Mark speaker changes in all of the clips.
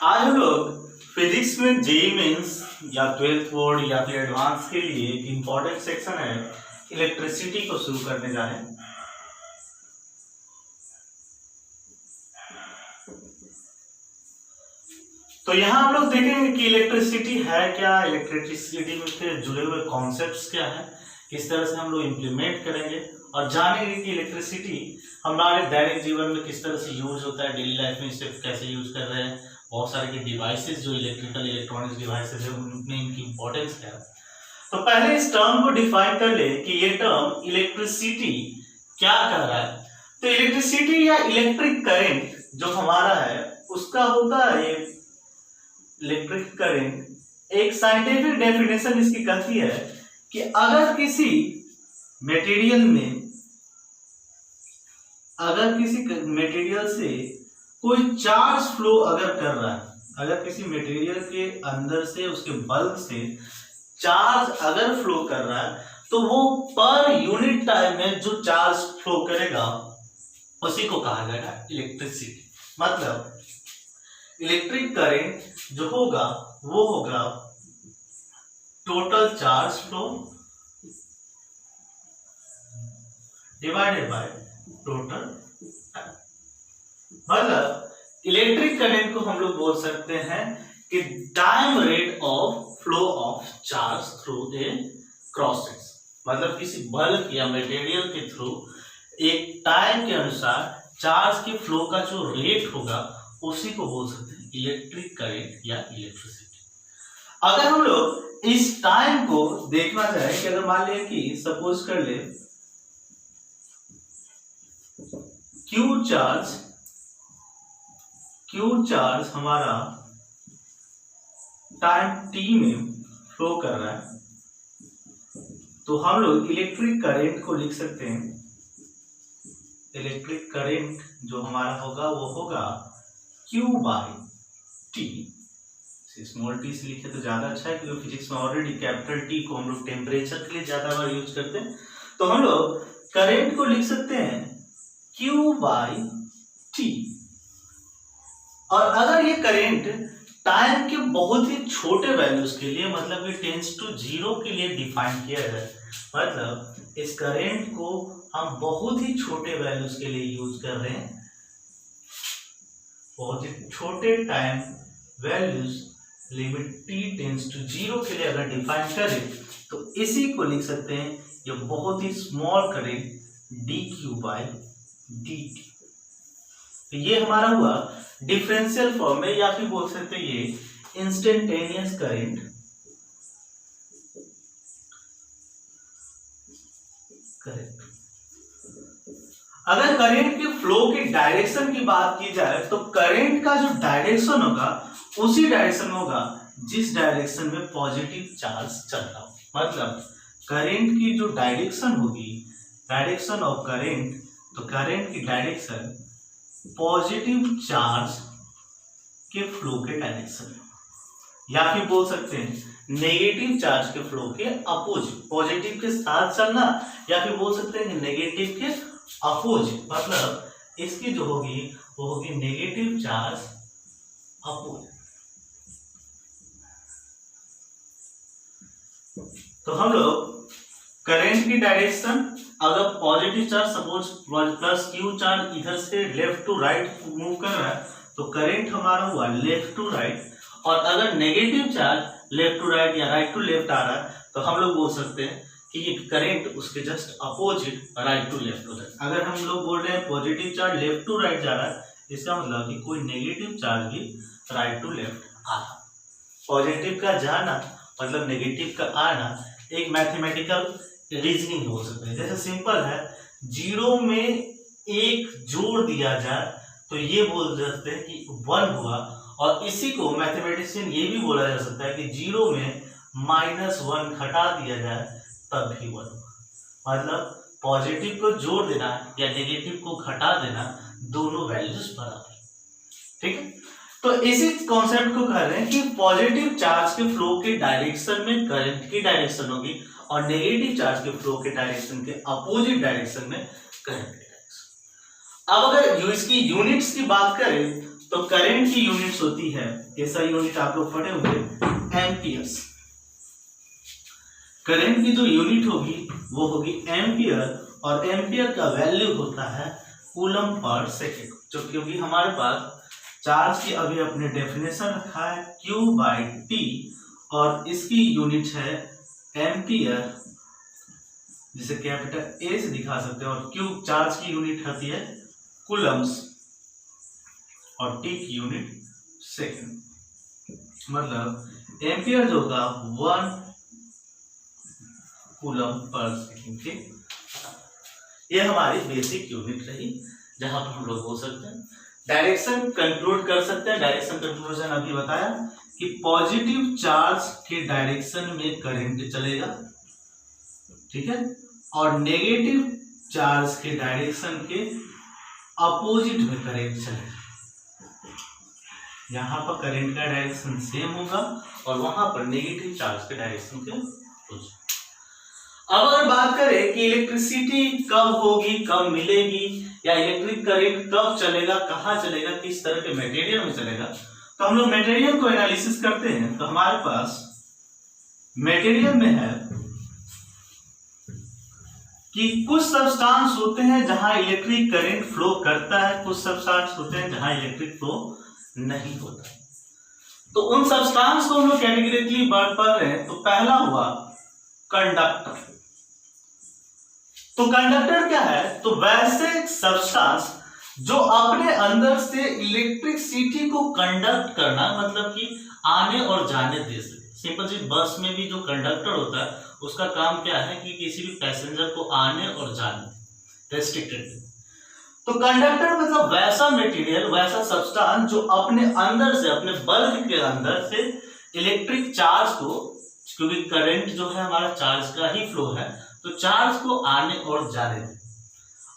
Speaker 1: आज हम लोग फिजिक्स में जेईई मेंस या 12th बोर्ड या फिर एडवांस के लिए एक इम्पोर्टेंट सेक्शन है इलेक्ट्रिसिटी को शुरू करने जा रहे हैं। तो यहाँ हम लोग देखेंगे कि इलेक्ट्रिसिटी है क्या, इलेक्ट्रिसिटी में जुड़े हुए कॉन्सेप्ट्स क्या है, किस तरह से हम लोग इम्प्लीमेंट करेंगे और जानेंगे कि इलेक्ट्रिसिटी हमारे दैनिक जीवन में किस तरह से यूज होता है, डेली लाइफ में इसे कैसे यूज कर रहे हैं। बहुत सारे के डिवाइसेस जो इलेक्ट्रिकल इलेक्ट्रॉनिक्स डिवाइसेस है उनमें इनकी इंपॉर्टेंस क्या है। तो पहले इस टर्म को डिफाइन कर ले कि ये टर्म इलेक्ट्रिसिटी क्या कर रहा है। तो इलेक्ट्रिसिटी या इलेक्ट्रिक करंट जो हमारा है उसका होता है इलेक्ट्रिक करंट। एक साइंटिफिक डेफिनेशन इसकी कहती है कि अगर किसी मटेरियल से कोई चार्ज फ्लो अगर कर रहा है, अगर किसी मटेरियल के अंदर से उसके बल्क से चार्ज अगर फ्लो कर रहा है तो वो पर यूनिट टाइम में जो चार्ज फ्लो करेगा उसी को कहा जाएगा इलेक्ट्रिसिटी। मतलब इलेक्ट्रिक करंट जो होगा वो होगा total charge flow divided by total time. मतलब इलेक्ट्रिक करंट को हम लोग बोल सकते हैं कि time rate of flow of charge through a cross section. मतलब किसी बल्क या मटेरियल के थ्रू एक टाइम के अनुसार चार्ज के फ्लो का जो रेट होगा उसी को बोल सकते हैं इलेक्ट्रिक करंट या इलेक्ट्रिसिटी। अगर हम लोग इस टाइम को देखना चाहे कि अगर मान लिया कि सपोज कर ले क्यू चार्ज हमारा टाइम टी में फ्लो कर रहा है, तो हम लोग इलेक्ट्रिक करंट को लिख सकते हैं। इलेक्ट्रिक करंट जो हमारा होगा वो होगा Q by T. Small T से लिखे तो ज्यादा अच्छा है क्योंकि फिजिक्स में ऑलरेडी कैपिटल टी को हम लोग टेम्परेचर के लिए ज्यादा बार यूज करते हैं। तो हम लोग करंट को लिख सकते हैं Q बाई टी। और अगर ये करंट टाइम के बहुत ही छोटे वैल्यूज के लिए, मतलब ये टेंस टू जीरो के लिए डिफाइन किया जाए, मतलब इस करंट को हम बहुत ही छोटे वैल्यूज के लिए यूज कर रहे हैं, बहुत ही छोटे time values limit t tends to zero के लिए अगर डिफाइन करें तो इसी को लिख सकते हैं ये बहुत ही small current dq by dt। तो ये हमारा हुआ डिफरेंशियल फॉर्म में, या फिर बोल सकते हैं ये इंस्टेंटेनियस करंट। करेक्ट। अगर करंट के फ्लो की डायरेक्शन की बात की जाए तो करंट का जो डायरेक्शन होगा उसी डायरेक्शन होगा जिस डायरेक्शन में पॉजिटिव चार्ज चल रहा हो। मतलब करंट की जो डायरेक्शन होगी, डायरेक्शन ऑफ करंट, तो करंट की डायरेक्शन पॉजिटिव चार्ज के फ्लो के डायरेक्शन में, या फिर बोल सकते हैं नेगेटिव चार्ज के फ्लो के अपोजिट, पॉजिटिव के साथ चलना, या फिर बोल सकते हैं नेगेटिव के अपोजिट। मतलब इसकी जो होगी वो होगी नेगेटिव चार्ज अपोजिट। तो हम लोग करंट की डायरेक्शन, अगर positive charge suppose plus Q charge इधर से लेफ्ट टू राइट मूव कर रहा है तो करंट हमारा हुआ लेफ्ट टू राइट, और अगर negative charge left to right या राइट टू लेफ्ट आ रहा है तो हम लोग बोल सकते हैं कि ये करंट उसके just opposite right to left हो रहा है। अगर हम लोग बोल रहे हैं positive charge left to right जा रहा है, इसका मतलब कि कोई नेगेटिव चार्ज भी राइट टू लेफ्ट आ रहा है। पॉजिटिव का जाना मतलब नेगेटिव का आना एक मैथमेटिकल रीजनिंग हो सकता है। जैसे सिंपल है, जीरो में एक जोड़ दिया जाए तो ये बोल सकते हैं कि 1 हुआ, और इसी को मैथमेटिशियन ये भी बोला जा सकता है कि जीरो में -1 घटा दिया जाए तब भी 1 हुआ। मतलब पॉजिटिव को जोड़ देना या नेगेटिव को घटा देना, दोनों वैल्यूज बराबर। ठीक है, तो इसी कॉन्सेप्ट को कह रहे हैं कि पॉजिटिव चार्ज के फ्लो के डायरेक्शन में करंट की डायरेक्शन होगी और नेगेटिव चार्ज के फ्लो के डायरेक्शन के अपोजिट डायरेक्शन में करंट की डायरेक्शन। अब अगर इसकी यूनिट्स की बात करें तो करंट की यूनिट्स होती है, ऐसा यूनिट आप लोग पढ़े होंगे, एम्पियर्स। करंट की जो यूनिट होगी वो होगी एम्पियर, और एम्पियर का वैल्यू होता है कूलम पर सेकेंड। जो क्योंकि हमारे पास चार्ज की अभी अपने डेफिनेशन रखा है Q/T, और इसकी यूनिट है एम्पियर, जिसे कैपिटल ए से दिखा सकते हैं, और Q चार्ज की यूनिट होती है कूलम्स, और T की यूनिट सेकेंड। मतलब एम्पियर जो होगा 1 कूलम पर सेकेंड। ठीक, ये हमारी बेसिक यूनिट रही, जहां पर हम लोग हो सकते हैं डायरेक्शन कंक्लूड कर सकते हैं। डायरेक्शन कंक्लूजन अभी बताया कि पॉजिटिव चार्ज के डायरेक्शन में करंट चलेगा, ठीक है, और नेगेटिव चार्ज के डायरेक्शन के अपोजिट में करंट चलेगा। यहाँ पर करंट का डायरेक्शन सेम होगा और वहां पर नेगेटिव चार्ज के डायरेक्शन के अपोजिट। अब अगर बात करें कि इलेक्ट्रिसिटी कब होगी, कब मिलेगी, या इलेक्ट्रिक करंट कब चलेगा, कहां चलेगा, किस तरह के मटेरियल में चलेगा, तो हम लोग मटेरियल को एनालिसिस करते हैं। तो हमारे पास मटेरियल में है कि कुछ सब्सटेंस होते हैं जहां इलेक्ट्रिक करंट फ्लो करता है, कुछ सब्सटेंस होते हैं जहां इलेक्ट्रिक फ्लो नहीं होता। तो उन सब्सटेंस को हम लोग कैटेगरिकली बांट पा रहे हैं। तो पहला हुआ कंडक्टर। तो कंडक्टर क्या है? तो वैसे सब्सटेंस जो अपने अंदर से इलेक्ट्रिसिटी को कंडक्ट करना, मतलब कि आने और जाने दे सके। सिंपल सी, बस में भी जो कंडक्टर होता है उसका काम क्या है कि किसी भी पैसेंजर को आने और जाने रेस्ट्रिक्टेड। तो कंडक्टर मतलब वैसा मटेरियल, वैसा सब्सटेंस जो अपने अंदर से, अपने बल्क के अंदर से इलेक्ट्रिक चार्ज को, क्योंकि करंट जो है हमारा चार्ज का ही फ्लो है, तो चार्ज को आने और जाने दे।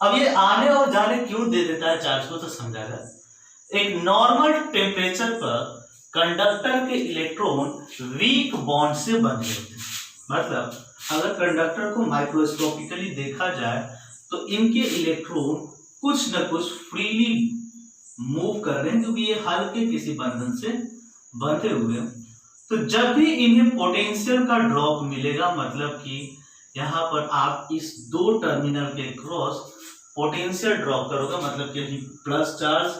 Speaker 1: अब ये आने और जाने क्यों दे देता है चार्ज को, तो समझा जाए। एक नॉर्मल टेम्परेचर पर कंडक्टर के इलेक्ट्रॉन वीक बॉन्ड से बंधे होते हैं। मतलब अगर कंडक्टर को माइक्रोस्कोपिकली देखा जाए तो इनके इलेक्ट्रॉन कुछ न कुछ फ्रीली मूव कर रहे हैं, क्योंकि ये हल्के किसी बंधन से बंधे हुए हैं। तो जब भी इन्हें पोटेंशियल का ड्रॉप मिलेगा, मतलब कि यहाँ पर आप इस दो टर्मिनल के क्रॉस पोटेंशियल ड्रॉप करोगे, मतलब कि कहीं प्लस चार्ज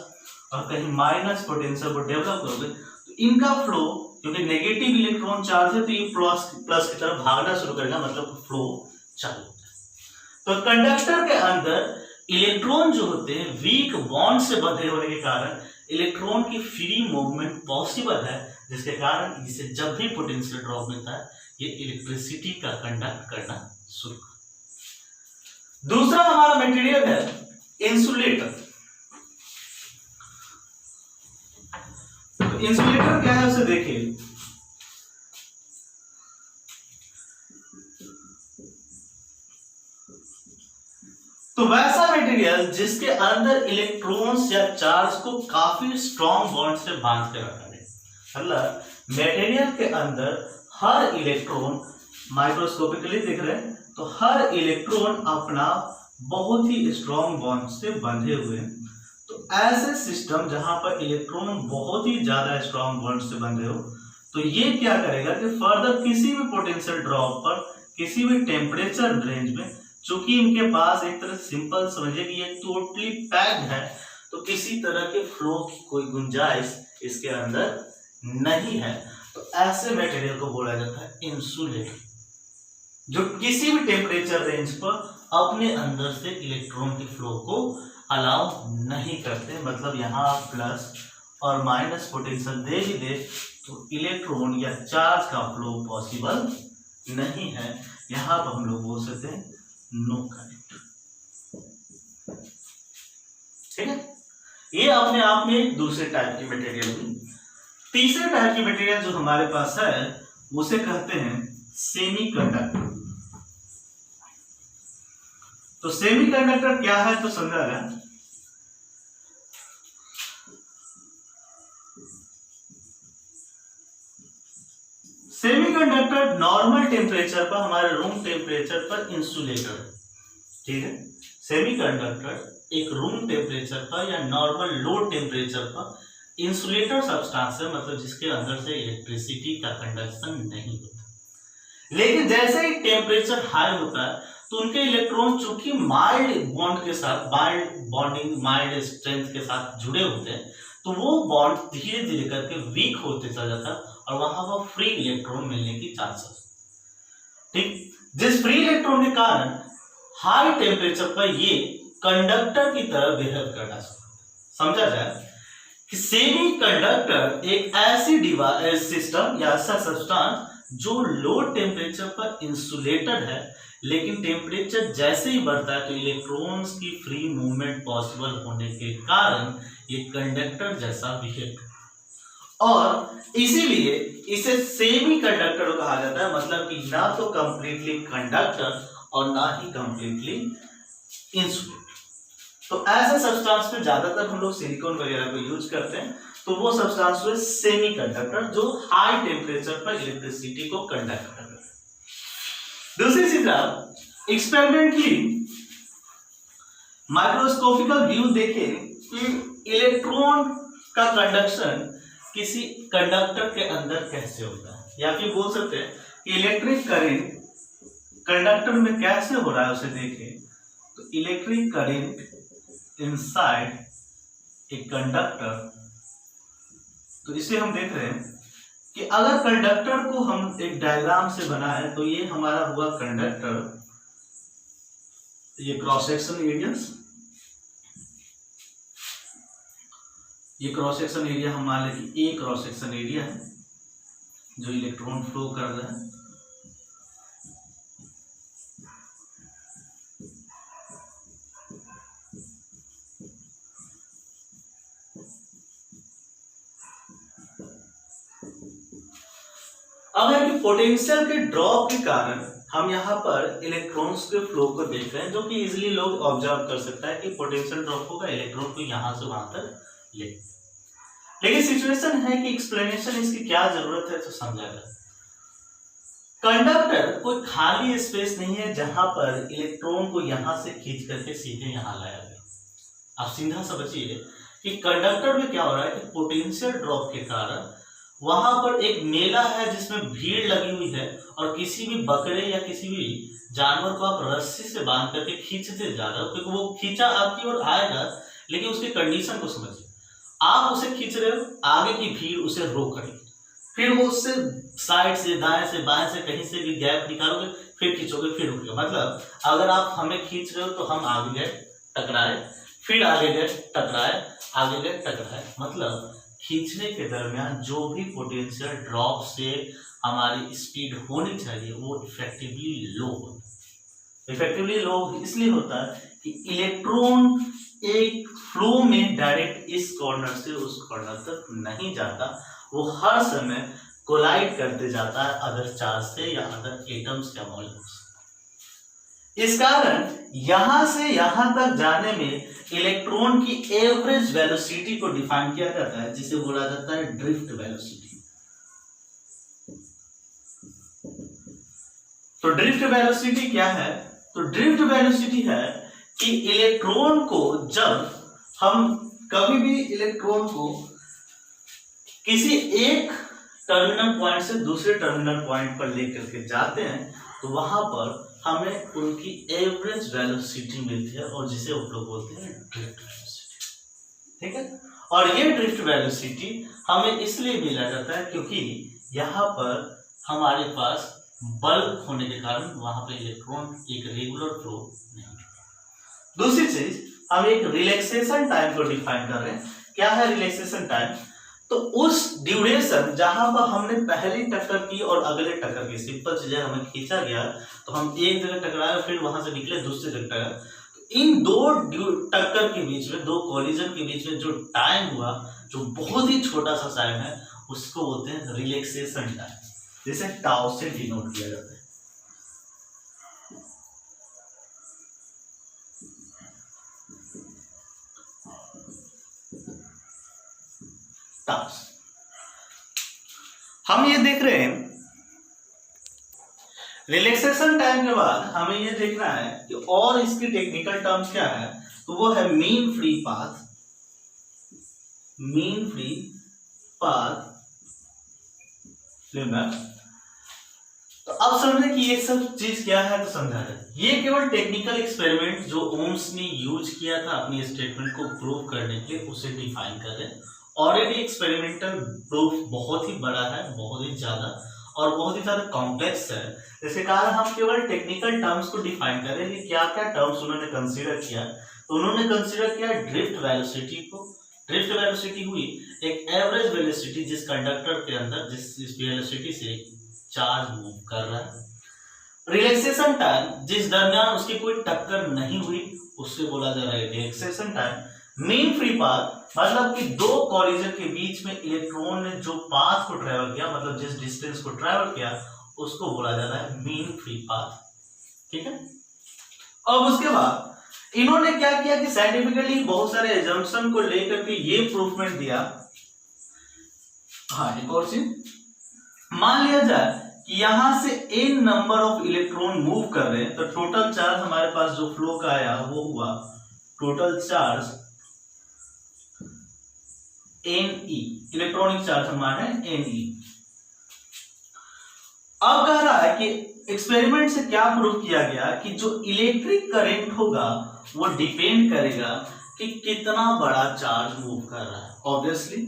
Speaker 1: और कहीं माइनस पोटेंशियल को डेवलप करोगे, तो इनका फ्लो, क्योंकि नेगेटिव इलेक्ट्रॉन चार्ज है, तो ये प्लस की तरफ भागना शुरू करेगा, मतलब फ्लो चालू होता है। तो कंडक्टर के अंदर इलेक्ट्रॉन जो होते हैं वीक बॉन्ड से बंधे होने के कारण इलेक्ट्रॉन की फ्री मूवमेंट पॉसिबल है, जिसके कारण इसे जब भी पोटेंशियल ड्रॉप मिलता है ये इलेक्ट्रिसिटी का कंडक्ट करना शुरू करता है। दूसरा हमारा मटेरियल है इंसुलेटर। तो इंसुलेटर क्या है उसे देखिए। तो वैसा मटेरियल जिसके अंदर इलेक्ट्रॉन्स या चार्ज को काफी स्ट्रॉन्ग बॉन्ड से बांध के रखा है। मतलब मटेरियल के अंदर हर इलेक्ट्रॉन, माइक्रोस्कोपिकली देख रहे हैं तो हर इलेक्ट्रॉन अपना बहुत ही स्ट्रॉन्ग बॉन्ड से बंधे हुए हैं। तो ऐसे सिस्टम जहां पर इलेक्ट्रॉन बहुत ही ज्यादा स्ट्रॉन्ग बॉन्ड से बंधे हो, तो ये क्या करेगा कि फर्दर किसी भी पोटेंशियल ड्रॉप पर, किसी भी टेम्परेचर रेंज में, चूंकि इनके पास एक तरह सिंपल समझिए कि ये टोटली पैक्ड है, तो किसी तरह के फ्लो की कोई गुंजाइश इसके अंदर नहीं है। तो ऐसे मटेरियल को बोला जाता है इंसुलेटर, जो किसी भी टेम्परेचर रेंज पर अपने अंदर से इलेक्ट्रॉन के फ्लो को अलाउ नहीं करते। मतलब यहाँ प्लस और माइनस पोटेंशियल दे भी दे तो इलेक्ट्रॉन या चार्ज का फ्लो पॉसिबल नहीं है। यहाँ पर हम लोग बोल सकते हैं नो करंट। ठीक है, ये अपने आप में दूसरे टाइप की मटेरियल हुई। तीसरे टाइप की मटेरियल जो हमारे पास है उसे कहते हैं सेमीकंडक्टर। तो सेमीकंडक्टर क्या है तो समझा गया। सेमीकंडक्टर नॉर्मल टेम्परेचर पर, हमारे रूम टेम्परेचर पर इंसुलेटर है। ठीक है, सेमीकंडक्टर एक रूम टेम्परेचर पर या नॉर्मल लो टेम्परेचर पर इंसुलेटर सब्सटेंस है, मतलब जिसके अंदर से इलेक्ट्रिसिटी का कंडक्शन नहीं होता। लेकिन जैसे ही टेम्परेचर हाई होता है तो उनके इलेक्ट्रॉन चूंकि माइल्ड बॉन्ड के साथ, माइल्ड बॉन्डिंग, माइल्ड स्ट्रेंथ के साथ जुड़े होते हैं, तो वो बॉन्ड धीरे धीरे करके वीक होते चला जाता है और वहां पर फ्री इलेक्ट्रॉन मिलने की चांसेस। ठीक, जिस फ्री इलेक्ट्रॉन के कारण हाई टेम्परेचर पर ये कंडक्टर की तरह बिहेव करना समझा जाए कि सेमी कंडक्टर एक ऐसी डिवाइस सिस्टम या ऐसा सब्सटेंस जो लो टेम्परेचर पर इंसुलेटेड है, लेकिन टेम्परेचर जैसे ही बढ़ता है तो इलेक्ट्रॉन्स की फ्री मूवमेंट पॉसिबल होने के कारण ये कंडक्टर जैसा बिहेव, और इसीलिए इसे सेमी कंडक्टर कहा जाता है, मतलब कि ना तो कंप्लीटली कंडक्टर और ना ही कंप्लीटली इंसुलेटर। तो ऐसे सब्सटेंस में ज्यादातर हम लोग सिलिकॉन वगैरह को यूज करते हैं, तो वो सब्सटेंस हुए सेमी कंडक्टर जो हाई टेम्परेचर पर इलेक्ट्रिसिटी को कंडक्ट कर रहे हैं। दूसरी चीज आप एक्सपेरिमेंटली माइक्रोस्कोपिकल व्यू देखें कि इलेक्ट्रॉन का कंडक्शन किसी कंडक्टर के अंदर कैसे होता है, या फिर बोल सकते हैं कि इलेक्ट्रिक करंट कंडक्टर में कैसे हो रहा है उसे देखें। तो electric current inside a conductor, तो इसे हम देख रहे हैं कि अगर कंडक्टर को हम एक डायग्राम से बनाए तो ये हमारा हुआ कंडक्टर, ये क्रॉस सेक्शन एरियाज, ये क्रॉस सेक्शन एरिया हम मान लें कि ए क्रॉस सेक्शन एरिया है जो इलेक्ट्रॉन फ्लो कर रहा है। अब है कि पोटेंशियल के ड्रॉप के कारण हम यहाँ पर इलेक्ट्रॉन्स के फ्लो को देख रहे हैं, जो कि इजीली लोग ऑब्जर्व कर सकता है कि पोटेंशियल ड्रॉप होगा, इलेक्ट्रॉन को यहाँ से वहां तक ले। लेकिन सिचुएशन है कि एक्सप्लेनेशन इसकी क्या जरूरत है तो समझा जाए। कंडक्टर कोई खाली स्पेस नहीं है जहां पर इलेक्ट्रॉन को यहां से खींच करके सीधे यहां लाया गया। आप सीधा समझिए कि कंडक्टर में क्या हो रहा है कि पोटेंशियल ड्रॉप के कारण वहां पर एक मेला है जिसमें भीड़ लगी हुई है, और किसी भी बकरे या किसी भी जानवर को आप रस्सी से बांध करके खींचते जा रहे हो, क्योंकि वो खींचा आपकी ओर आएगा, लेकिन उसकी कंडीशन को समझिए। आप उसे खींच रहे हो, आगे की भीड़ उसे रोक रही, फिर वो उससे साइड से, दाएं से, बाएं से कहीं से भी गैप निकालोगे, फिर खींचोगे, फिर रुकोगे। मतलब अगर आप हमें खींच रहे हो तो हम आगे गए, टकराए, फिर आगे गए, टकराए, आगे गए, टकराए। मतलब खींचने के दरमियान जो भी पोटेंशियल ड्रॉप से हमारी स्पीड होनी चाहिए वो इफेक्टिवली लो होता है। इफेक्टिवली लो इसलिए होता है कि इलेक्ट्रॉन एक फ्लो में डायरेक्ट इस कॉर्नर से उस कॉर्नर तक नहीं जाता, वो हर समय कोलाइड करते जाता है अदर चार्ज से या अदर एटम्स या मॉलिक्यूल्स। इस कारण यहां से यहां तक जाने में इलेक्ट्रॉन की एवरेज वेलोसिटी को डिफाइन किया जाता है, जिसे बोला जाता है ड्रिफ्ट वेलोसिटी। तो ड्रिफ्ट वेलोसिटी क्या है? तो ड्रिफ्ट वेलोसिटी है कि इलेक्ट्रॉन को जब हम कभी भी इलेक्ट्रॉन को किसी एक टर्मिनल पॉइंट से दूसरे टर्मिनल पॉइंट पर लेकर के जाते हैं तो वहां पर हमें उनकी एवरेज वेलोसिटी मिलती है, और जिसे हम लोग बोलते हैं ड्रिफ्ट वेलोसिटी। ठीक है, और ये ड्रिफ्ट वेलोसिटी हमें इसलिए मिला जाता है क्योंकि यहाँ पर हमारे पास बल्क होने के कारण वहां पे इलेक्ट्रॉन एक रेगुलर फ्लो नहीं। दूसरी चीज, हम एक रिलैक्सेशन टाइम को डिफाइन कर रहे हैं। क्या है रिलैक्सेशन टाइम? तो उस ड्यूरेशन जहां पर हमने पहली टक्कर की और अगले टक्कर की, सिंपल चीज है, हमें खींचा गया तो हम एक जगह टकराए, फिर वहां से निकले दूसरी जगह टकराए, तो इन दो टक्कर के बीच में, दो कोलिजन के बीच में जो टाइम हुआ, जो बहुत ही छोटा सा टाइम है, उसको बोलते हैं रिलैक्सेशन टाइम, जिसे टाउ से डिनोट किया जाता है। हम ये देख रहे हैं रिलैक्सेशन टाइम के बाद हमें ये देखना है कि और इसकी टेक्निकल टर्म्स क्या है, तो वो है mean free path mean free path लेना। तो अब समझे कि ये सब चीज क्या है, तो समझा है ये केवल टेक्निकल एक्सपेरिमेंट जो ओम्स ने यूज किया था अपनी स्टेटमेंट को प्रूव करने के लिए, उसे डिफाइन कर रहे हैं। ऑलरेडी एक्सपेरिमेंटल प्रूफ बहुत ही बड़ा है, बहुत ही ज्यादा और बहुत ही ज्यादा कॉम्प्लेक्स है। इसके कारण हम केवल टेक्निकल टर्म्स को डिफाइन कर रहे हैं कि क्या क्या टर्म्स उन्होंने कंसीडर किया। तो उन्होंने कंसीडर किया ड्रिफ्ट वेलोसिटी को। ड्रिफ्ट वेलोसिटी हुई एक एवरेज वेलोसिटी जिस कंडक्टर के अंदर जिस वेलोसिटी से चार्ज मूव कर रहा है। रिलैक्सेशन टाइम जिस दरमियान उसकी कोई टक्कर नहीं हुई उससे बोला जा रहा है relaxation time. Mean free path मतलब कि दो कॉलिजन के बीच में इलेक्ट्रॉन ने जो पाथ को ट्रेवल किया, मतलब जिस डिस्टेंस को ट्रेवल किया, उसको बोला जा रहा है मीन फ्री पाथ। ठीक है। अब उसके बाद इन्होंने क्या किया कि साइंटिफिकली बहुत सारे एजम्पशन को लेकर के ये प्रूफमेंट दिया। हाँ, एक और चीज मान लिया जाए कि यहां से n number of electron move कर रहे हैं, तो टोटल चार्ज हमारे पास जो फ्लो का आया वो हुआ total charge Ne, electronic charge हमारा है Ne। अब कह रहा है कि एक्सपेरिमेंट से क्या प्रूव किया गया कि जो इलेक्ट्रिक करंट होगा वो डिपेंड करेगा कि कितना बड़ा चार्ज मूव कर रहा है। ऑब्वियसली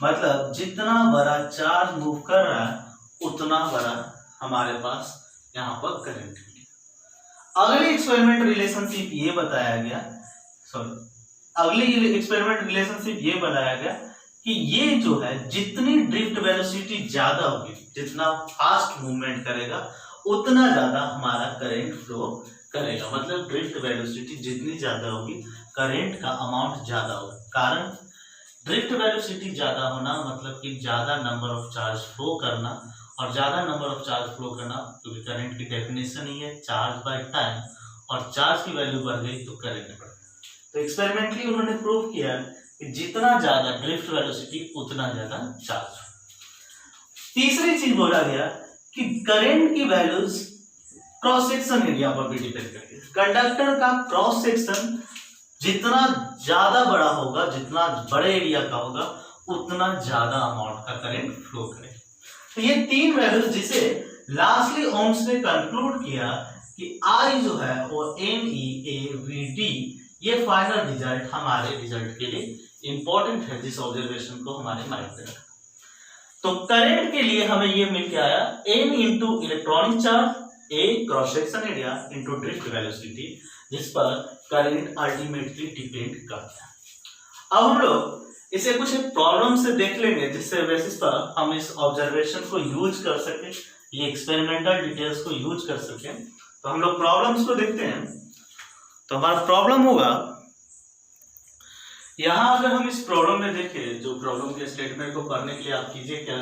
Speaker 1: मतलब जितना बड़ा चार्ज मूव कर रहा है उतना बड़ा हमारे पास यहाँ पर करंट मिलेगा। अगली एक्सपेरिमेंट रिलेशनशिप ये बताया गया, अगली एक्सपेरिमेंट रिलेशनशिप ये बताया गया कि ये जो है जितनी ड्रिफ्ट वेलोसिटी ज्यादा होगी, जितना फास्ट मूवमेंट करेगा उतना ज्यादा हमारा करंट फ्लो करेगा। मतलब ड्रिफ्ट वेलोसिटी जितनी ज्यादा होगी करंट का अमाउंट ज्यादा होगा। कारण ड्रिफ्ट वेलोसिटी ज्यादा होना मतलब कि ज्यादा नंबर ऑफ चार्ज फ्लो करना, और ज्यादा नंबर ऑफ चार्ज फ्लो करना क्योंकि करंट की डेफिनेशन ही है चार्ज बाय टाइम, और चार्ज की वैल्यू बढ़ गई तो करंट बढ़ गया। तो एक्सपेरिमेंटली उन्होंने प्रूव किया कि जितना ज्यादा ड्रिफ्ट वेलोसिटी उतना ज्यादा चार्ज। तीसरी चीज बोला गया कि करंट की वैल्यूज क्रॉस सेक्शन एरिया पर भी डिपेंड करती है। कंडक्टर का क्रॉस सेक्शन जितना ज्यादा बड़ा होगा, जितना बड़े एरिया का होगा, उतना ज्यादा अमाउंट का करंट फ्लो करेगा। तो ये तीन वैल्यूज जिसे लास्टली ओम्स ने कंक्लूड किया कि I जो है वो NeAVD, ये फाइनल रिजल्ट हमारे रिजल्ट के लिए इंपॉर्टेंट है, जिस ऑब्जर्वेशन को हमारे माइंड में रखा। तो करंट के लिए हमें ये मिल के आया N into electronic charge, A cross section area into drift velocity, जिस पर करंट अल्टीमेटली डिपेंड करता है। अब हम लोग इसे कुछ प्रॉब्लम से देख लेंगे जिससे बेसिस पर हम इस ऑब्जर्वेशन को यूज कर सके, ये एक्सपेरिमेंटल डिटेल्स को यूज कर सके। तो हम लोग प्रॉब्लम्स को देखते हैं। तो हमारा प्रॉब्लम होगा यहां, अगर हम इस प्रॉब्लम में देखें, जो प्रॉब्लम के स्टेटमेंट को पढ़ने के लिए आप कीजिए क्या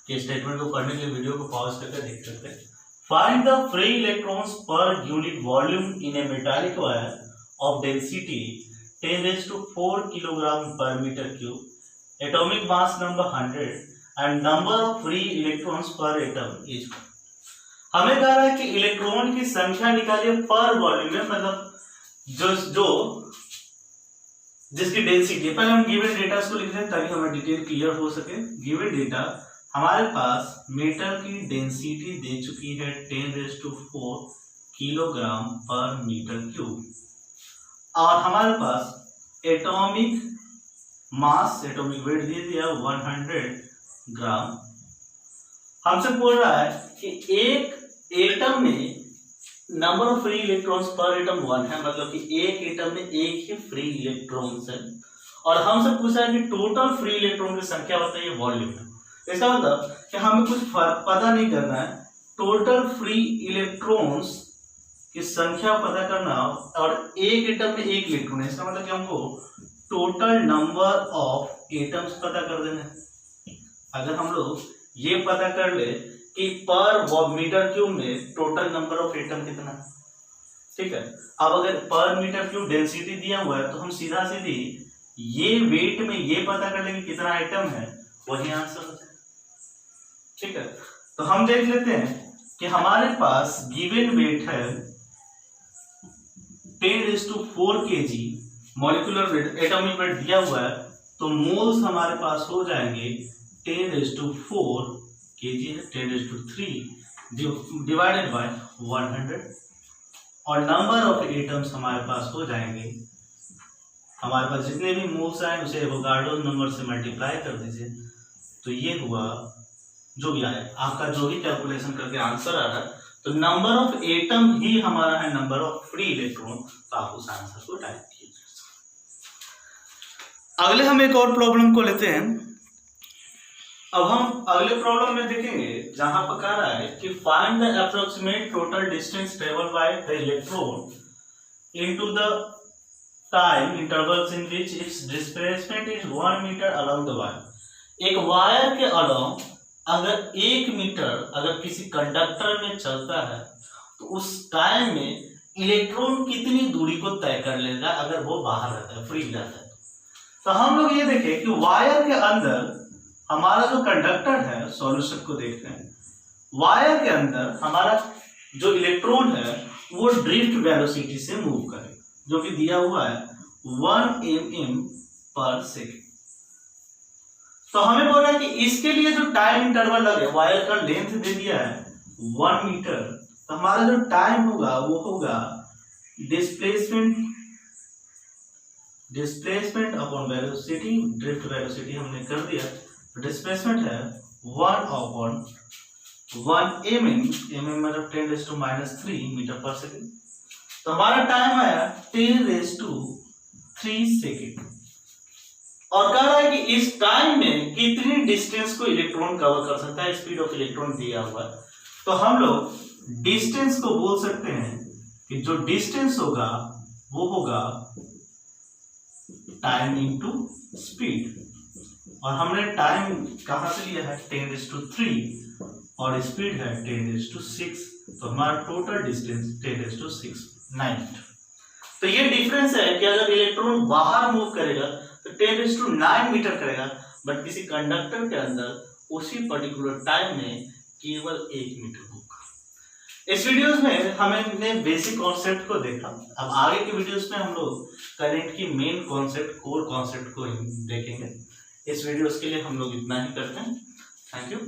Speaker 1: कि स्टेटमेंट को पढ़ने के लिए वीडियो को पॉज करके देख सकते हैं। Find the free electrons per unit volume in a metallic wire of density 10⁴ kilogram per metre cube, atomic mass number 100 and number of free electrons per atom is. हमें कह रहा है कि इलेक्ट्रॉन की संख्या निकालिए पर वॉल्यूम में, मतलब जो जिसकी डेंसिटी। पहले हम गिवन डेटा को लिख दें ताकि हमें डिटेल क्लियर हो सके। गिवन डेटा हमारे पास मेटल की डेंसिटी दे चुकी है 10⁴ किलोग्राम पर मीटर क्यूब, और हमारे पास एटॉमिक मास, एटॉमिक वेट दे दिया 100 ग्राम। हमसे बोल रहा है कि एक एटम में number of free electrons per atom 1 है, मतलब कि एक एटम में एक ही फ्री इलेक्ट्रॉन्स है, और हमसे पूछा है कि टोटल फ्री इलेक्ट्रॉन की संख्या बताइए वॉल्यूम में। इसका मतलब कि हमें कुछ पता नहीं करना है, टोटल फ्री इलेक्ट्रॉन्स की संख्या पता करना, और एक एटम में एक इलेक्ट्रॉन है, इसका मतलब कि हमको टोटल नंबर ऑफ एटम्स पता कर देना। अगर हम लोग ये पता कर ले कि पर मीटर क्यूब में टोटल नंबर ऑफ एटम कितना है, ठीक है। अब अगर पर मीटर क्यूब डेंसिटी दिया हुआ है तो हम सीधा सीधी ये वेट में ये पता कर लेंगे कितना आइटम है, वही आंसर होता है, ठीक है। तो हम देख लेते हैं कि हमारे पास गिवन वेट है 10⁴ kg, molecular weight, atomic weight दिया हुआ है तो मोल्स हमारे पास हो जाएंगे 10⁴ kg है, 10⁻³ डिवाइडेड बाय 100, और नंबर ऑफ एटम्स हमारे पास हो जाएंगे, हमारे पास जितने भी मोल्स आए उसे एवोगाड्रो नंबर से मल्टीप्लाई कर दीजिए, तो ये हुआ जो भी आए, आपका जो भी कैलकुलेशन करके आंसर आ रहा है, तो नंबर ऑफ एटम ही हमारा है नंबर ऑफ फ्री इलेक्ट्रॉन, तो आप उस आंसर को टाइप कीजिए। अगले हम एक और प्रॉब्लम को लेते हैं। अब हम अगले प्रॉब्लम में देखेंगे जहां पर कह रहा है कि find the approximate total distance travel by the electron into the time intervals in which its displacement is 1 metre along the wire. एक वायर के अलोंग अगर 1 मीटर अगर किसी कंडक्टर में चलता है तो उस टाइम में इलेक्ट्रॉन कितनी दूरी को तय कर लेगा अगर वो बाहर रहता है, फ्री रहता है। तो हम लोग ये देखें कि वायर के अंदर हमारा जो कंडक्टर है, सॉल्यूशन को देखते हैं, वायर के अंदर हमारा जो इलेक्ट्रॉन है वो ड्रिफ्ट वेलोसिटी से मूव करे, जो कि दिया हुआ है 1 mm/s। तो हमें बोल रहा है कि इसके लिए जो टाइम इंटरवल लगे, वायर का लेंथ दे दिया है 1 मीटर, तो हमारा जो टाइम होगा वो होगा displacement upon velocity, drift velocity हमने कर दिया, तो डिस्प्लेसमेंट है 1/1 mm मतलब 10⁻³ मीटर/सेकंड। तो हमारा टाइम आया 10⁻³ सेकंड, और कह रहा है कि इस टाइम में कितनी डिस्टेंस को इलेक्ट्रॉन कवर कर सकता है, स्पीड ऑफ इलेक्ट्रॉन दिया हुआ है। तो हम लोग डिस्टेंस को बोल सकते हैं कि जो डिस्टेंस होगा वो होगा टाइम इनटू स्पीड, और हमने टाइम कहां से लिया है 10⁻³ और स्पीड है 10⁻⁶, तो हमारा टोटल डिस्टेंस 10⁻⁶ 9। तो ये डिफरेंस है कि अगर इलेक्ट्रॉन बाहर मूव करेगा तो 10⁹ मीटर करेगा, बट किसी कंडक्टर के अंदर उसी पर्टिकुलर टाइम में केवल 1 मीटर होगा। इस वीडियोस में हमने बेसिक कॉन्सेप्ट को देखा। अब आगे के वीडियोस में हम लोग करंट की मेन कॉन्सेप्ट, कोर कॉन्सेप्ट को देखेंगे। इस वीडियोस के लिए हम लोग इतना ही करते हैं। Thank you.